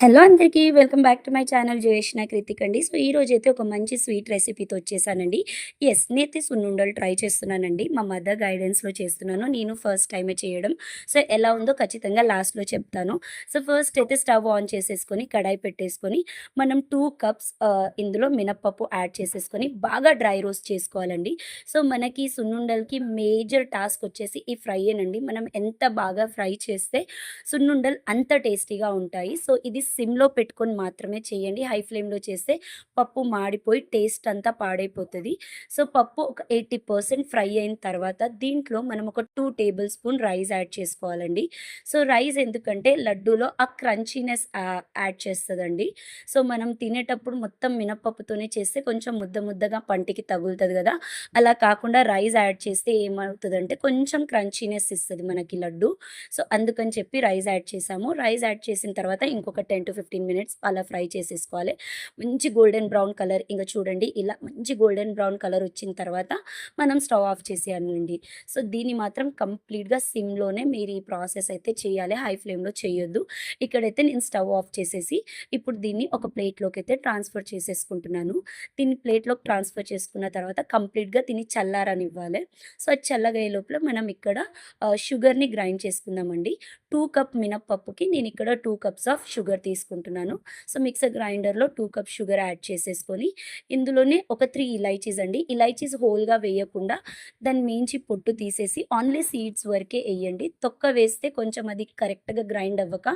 Hello అందరికీ welcome back to my channel Jayeshna Krithik అండి. So ఈ రోజైతే ఒక మంచి స్వీట్ రెసిపీతో వచ్చేసానండి. నేనైతే సున్నుండలు ట్రై చేస్తున్నానండి. మా మదర్ గైడెన్స్‌లో చేస్తున్నాను. నేను ఫస్ట్ టైమే చేయడం. సో ఎలా ఉందో ఖచ్చితంగా లాస్ట్‌లో చెప్తాను. సో ఫస్ట్ అయితే స్టవ్ ఆన్ చేసేసుకొని కడాయి పెట్టేసుకొని మనం 2 కప్స్ ఇందులో మినపప్పు యాడ్ చేసేసుకొని బాగా డ్రై రోస్ట్ చేసుకోవాలండి. సో మనకి సున్నుండలకి మేజర్ టాస్క్ వచ్చేసి ఈ ఫ్రైయేనండి. మనం ఎంత బాగా ఫ్రై చేస్తే సున్నుండలు అంత టేస్టీగా ఉంటాయి. సో ఇది సిమ్‌లో పెట్టుకొని మాత్రమే చేయండి. హై ఫ్లేమ్‌లో చేస్తే పప్పు మాడిపోయి టేస్ట్ అంతా పాడైపోతది. సో పప్పు ఒక 80% ఫ్రై అయిన తర్వాత దీంట్లో మనం ఒక 2 టేబుల్ స్పూన్ రైస్ యాడ్ చేసుకోవాలండి. సో రైస్ ఎందుకంటే లడ్డూలో ఆ క్రంచీనెస్ యాడ్ చేస్తదండి. సో మనం తినేటప్పుడు మొత్తం మినపప్పుతోనే చేస్తే కొంచెం ముద్ద ముద్దగా పంటికి తగులుతది గదా! అలా కాకుండా రైస్ యాడ్ చేస్తే ఏమవుతదంటే కొంచెం క్రంచీనెస్ ఇస్తది మనకి లడ్డు. సో అందుకని చెప్పి రైస్ యాడ్ చేసాము. రైస్ యాడ్ చేసిన తర్వాత ఇంకొక 10-15 మినిట్స్ అలా ఫ్రై చేసేసుకోవాలి. మంచి గోల్డెన్ బ్రౌన్ కలర్ ఇంక చూడండి ఇలా మంచి గోల్డెన్ బ్రౌన్ కలర్ వచ్చిన తర్వాత మనం స్టవ్ ఆఫ్ చేసేయాలండి. సో దీన్ని మాత్రం కంప్లీట్‌గా సిమ్‌లోనే మీరు ఈ ప్రాసెస్ అయితే చేయాలి. హై ఫ్లేమ్‌లో చేయొద్దు. ఇక్కడైతే నేను స్టవ్ ఆఫ్ చేసేసి ఇప్పుడు దీన్ని ఒక ప్లేట్‌లోకైతే ట్రాన్స్‌ఫర్ చేసేసుకుంటున్నాను. దీన్ని ప్లేట్‌లోకి ట్రాన్స్‌ఫర్ చేసుకున్న తర్వాత కంప్లీట్‌గా దీన్ని చల్లారనివ్వాలి. సో అది చల్లగయ్యే లోపల మనం ఇక్కడ షుగర్‌ని గ్రైండ్ చేసుకుందామండి. 2 కప్ మినపప్పుకి నేనిక్కడ 2 కప్స్ ఆఫ్ షుగర్ తీసుకుంటున్నాను. సో మిక్సర్ గ్రైండర్‌లో 2 కప్ షుగర్ యాడ్ చేసేసుకొని, ఇందులోనే ఒక 3 ఇలైచీస్ అండి. ఇలైచీస్ హోల్‌గా వేయకుండా దాని మీంచి పొట్టు తీసేసి ఓన్లీ సీడ్స్ వరకే ఎయ్యండి. తొక్క వేస్తే కొంచెం అది కరెక్ట్‌గా గ్రైండ్ అవ్వక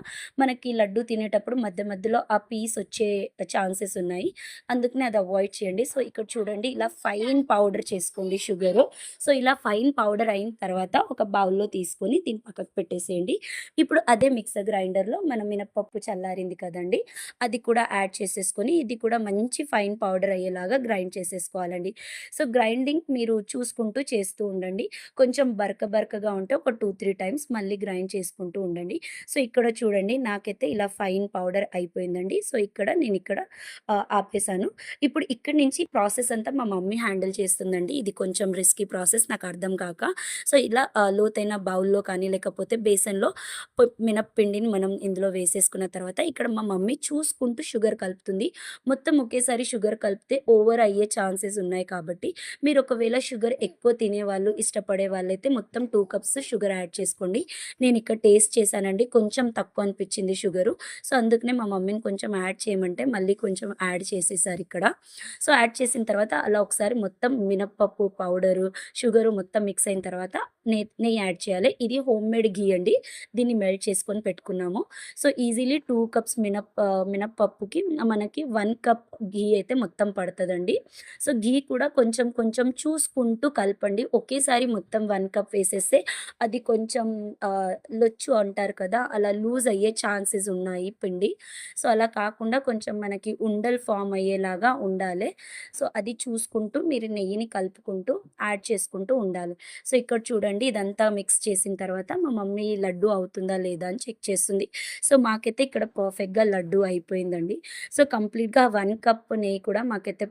మనకి లడ్డు తినేటప్పుడు మధ్య మధ్యలో ఆ పీస్ వచ్చే ఛాన్సెస్ ఉన్నాయి. అందుకనే అది అవాయిడ్ చేయండి. సో ఇక్కడ చూడండి ఇలా ఫైన్ పౌడర్ చేసుకోండి షుగరు. సో ఇలా ఫైన్ పౌడర్ అయిన తర్వాత ఒక బౌల్‌లో తీసుకొని దీన్ని పక్కకు పెట్టేసేయండి. ఇప్పుడు అదే మిక్సర్ గ్రైండర్‌లో మనం మినపప్పు చల్లారింది కదండీ! అది కూడా యాడ్ చేసేసుకొని ఇది కూడా మంచి ఫైన్ పౌడర్ అయ్యేలాగా గ్రైండ్ చేసేసుకోవాలండి. సో గ్రైండింగ్ మీరు చూసుకుంటూ చేస్తూ ఉండండి. కొంచెం బరకగా ఉంటే ఒక 2, 3 టైమ్స్ మళ్ళీ గ్రైండ్ చేసుకుంటూ ఉండండి. సో ఇక్కడ చూడండి నాకైతే ఇలా ఫైన్ పౌడర్ అయిపోయిందండి. సో నేనిక్కడ ఆపేసాను. ఇప్పుడు ఇక్కడి నుంచి ప్రాసెస్ అంతా మా మమ్మీ హ్యాండిల్ చేస్తుందండి. ఇది కొంచెం రిస్కీ ప్రాసెస్ నాకు అర్థం కాక. సో ఇలా లోతైన బౌల్‌లో కానీ లేకపోతే బేసన్‌లో మినప్పిండిని మనం ఇందులో వేసేసుకున్న తర్వాత ఇక్కడ మా మమ్మీ చూసుకుంటూ షుగర్ కలుపుతుంది. మొత్తం ఒకేసారి షుగర్ కలిపితే ఓవర్ అయ్యే ఛాన్సెస్ ఉన్నాయి కాబట్టి మీరు ఒకవేళ షుగర్ ఎక్కువ తినేవాళ్ళు, ఇష్టపడే వాళ్ళైతే మొత్తం 2 కప్స్ షుగర్ యాడ్ చేసుకోండి. నేనిక్కడ టేస్ట్ చేశానండి. కొంచెం తక్కువ అనిపించింది షుగరు. సో అందుకనే మా మమ్మీని కొంచెం యాడ్ చేయమంటే మళ్ళీ కొంచెం యాడ్ చేసేసారిక్కడ. సో యాడ్ చేసిన తర్వాత అలా ఒకసారి మొత్తం మినపప్పు పౌడరు, షుగరు మొత్తం మిక్స్ అయిన తర్వాత నెయ్యి యాడ్ చేయాలి. ఇది హోమ్ మేడ్ ఘీ అండి. దీన్ని మెల్ట్ చేసుకొని పెట్టుకున్నాము. సో ఈజీలీ 2 కప్స్ మినప్పప్పుకి మనకి 1 కప్ ఘీ అయితే మొత్తం పడతదండి. సో ఘీ కూడా కొంచెం కొంచెం చూసుకుంటూ కలపండి. ఒకేసారి మొత్తం 1 కప్ వేసేస్తే అది కొంచెం లొచ్చు అంటారు కదా! అలా లూజ్ అయ్యే ఛాన్సెస్ ఉన్నాయి పిండి. సో అలా కాకుండా కొంచెం మనకి ఉండలు ఫార్మ్ అయ్యేలాగా ఉండాలి. సో అది చూసుకుంటూ మీరు నెయ్యిని కలుపుకుంటూ యాడ్ చేసుకుంటూ ఉండాలి. సో ఇక్కడ చూడండి ఇదంతా మిక్స్ చేసిన తర్వాత మా మమ్మీ లడ్డు అవుతుందా లేదా అని చెక్ చేస్తుంది. సో మాకైతే ఇక్కడ పర్ఫెక్ట్‌గా లడ్డు అయిపోయిందండి. సో కంప్లీట్‌గా 1 కప్ నెయ్యి కూడా మాకైతే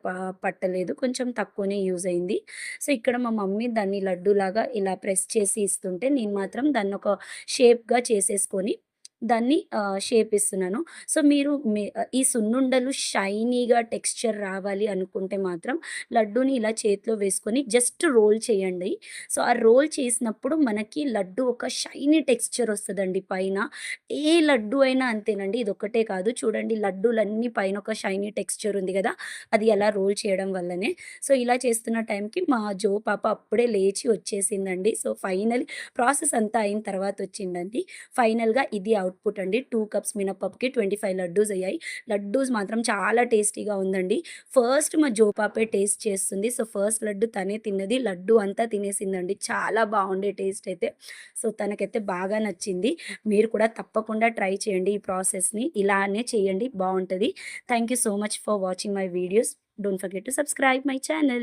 పట్టలేదు. కొంచెం తక్కువనే యూజ్ అయింది. సో ఇక్కడ మా మమ్మీ దాన్ని లడ్డూలాగా ఇలా ప్రెస్ చేసి ఇస్తుంటే నేను మాత్రం దాన్నొక షేప్‌గా చేసేసుకొని దాన్ని షేప్ ఇస్తున్నాను. సో మీరు ఈ సున్నుండలు షైనీగా టెక్స్చర్ రావాలి అనుకుంటే మాత్రం లడ్డూని ఇలా చేతిలో వేసుకొని జస్ట్ రోల్ చేయండి. సో ఆ రోల్ చేసినప్పుడు మనకి లడ్డు ఒక షైనీ టెక్స్చర్ వస్తదండి పైన. ఏ లడ్డు అయినా అంతేనండి. ఇదొక్కటే కాదు చూడండి లడ్డూలన్నీ పైన ఒక షైనీ టెక్స్చర్ ఉంది గదా! అది ఎలా రోల్ చేయడం వల్లనే. సో ఇలా చేస్తున్న టైంకి మా పాప అప్పుడే లేచి వచ్చేసిందండి. సో ఫైనల్ ప్రాసెస్ అంతా అయిన తర్వాత వచ్చిందండి. ఫైనల్‌గా ఇది అవుట్‌పుట్ అండి. 2 కప్స్ మినపప్పుకి 25 లడ్డూస్ అయ్యాయి. లడ్డూస్ మాత్రం చాలా టేస్టీగా ఉందండి. ఫస్ట్ మా పాపే టేస్ట్ చేస్తుంది. సో ఫస్ట్ లడ్డు తనే తిన్నది. లడ్డు అంతా తినేసిందండి. చాలా బావుండే టేస్ట్ అయితే. సో తనకైతే బాగా నచ్చింది. మీరు కూడా తప్పకుండా ట్రై చేయండి ఈ ప్రాసెస్‌ని. ఇలానే చేయండి బావుంటది. Thank you so much for watching my videos. Don't forget to subscribe my channel.